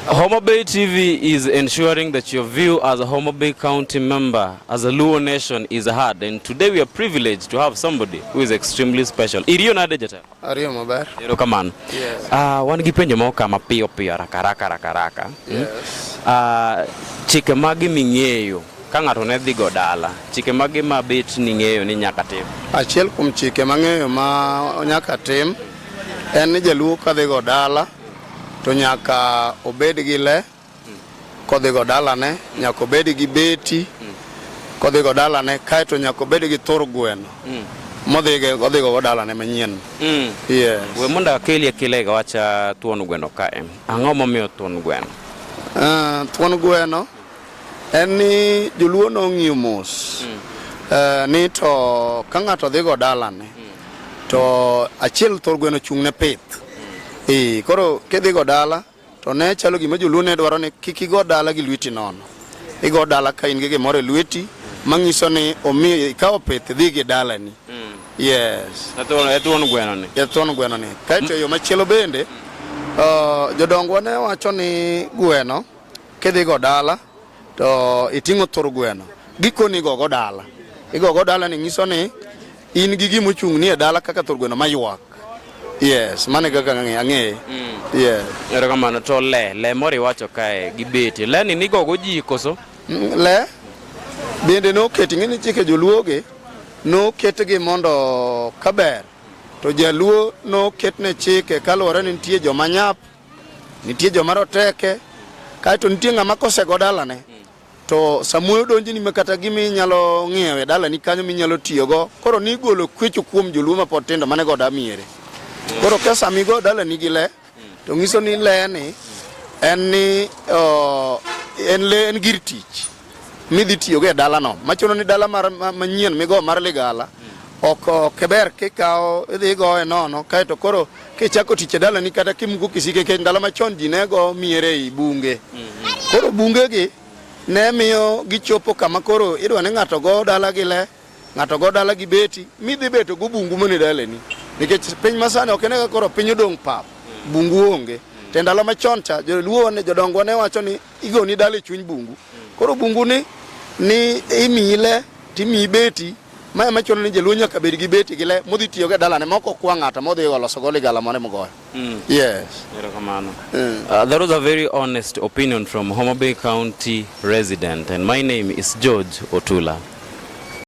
Homa Bay TV is ensuring that your view as a Homa Bay County member, as a Luo nation, is heard. And today we are privileged to have somebody who is extremely special. Iriyo nade jata? Ariyo maber. Ero kamano. Yes. Wan gi penjo moko kama piyo raka. Yes. Chike magi ming'eyo ka ng'ato ne dhi go dala. Chike magi mabet ning'eyo ni nyaka tim. Achiel kuom chike mang'eyo ma nyaka tim en ni jaluo ka dhi go dala to nyaka obed gi le kodhi go dala ne, nyaka obed gi beti kodhi go dala ne, kaeto nyaka obed gi thur gweno modhi go dala ne manyien. Yes. We mondo akeli ga wacha thuon gweno kae. Ang'o momiyo thuon gweno? Thuon gweno en ni joluo nong'iyo mos ni to ka ng'ato dhi go dala ne to achiel thur gweno chung' ne pith. Koro kidhi go dala to ne chalo gima joluo ne dwaro ni kik igo dala gi lweti nono. Igo dala ka in gi gimoro e lweti manyiso ni omi ikawo pith dhi gi dala ni. Yes. Thuon gweno ni. Thuon gweno ni. Kaeto yo machielo bende jodongwa ne wacho ni gweno kidhi go dala to iting'o thur gweno gikoni go dala. Igo go dala ni nyiso ni in gi gima ochung' ni e dala kaka thur gweno mayuak. Yes, mane kaka ang'e. Yes. Ero kamano to le mori wacho kae gi beti. Le ni nigo go ji koso? Le bende no keti ng'eni chike joluo ge no ketgi mondo kaber to jaluo no ketne chike kaluwore ni nitie joma nyap, nitie joma roteke, kaeto nitie ng'ama kosego dala ne to samuoyo donji ni makata gimi nyalo ng'iewe dala ni kanyo minyalo tiyogo. Koro ni golo kwecho kuom joluo ma pod tindo mane goda miere. Koro ka samigo dala nigi le to ng'iso ni le ni en gir tich midhi tiyogo e dala no. Machuno ni dala manyien migo mar ligala ok keber kikawo idhi go e nono kaeto koro kichako tich e dala ni kata kimuko kisike ke ndalo machon ji nego miere i bunge. Koro bunge gi ne miyo gichopo kama koro idwa ni ng'ato go dala gi le, ng'ato go dala gi beti, midhi beto go bungu mane dala ni. Nikech piny masani ok ene koro piny odong' pap, bungu onge. Te ndalo machon cha joluo ne jodongwa ne wacho ni igoni dala e chuny bungu. Koro bungu ni imiyi le timiyi beti ma machuno ni jaluo nyaka bed gi beti gi le modhi tiyo ga dala ne moko kwa ng'ata modhi loso go ligala mane mogoyo. Yes. There was a very honest opinion from Homa Bay County resident, and my name is George Otula.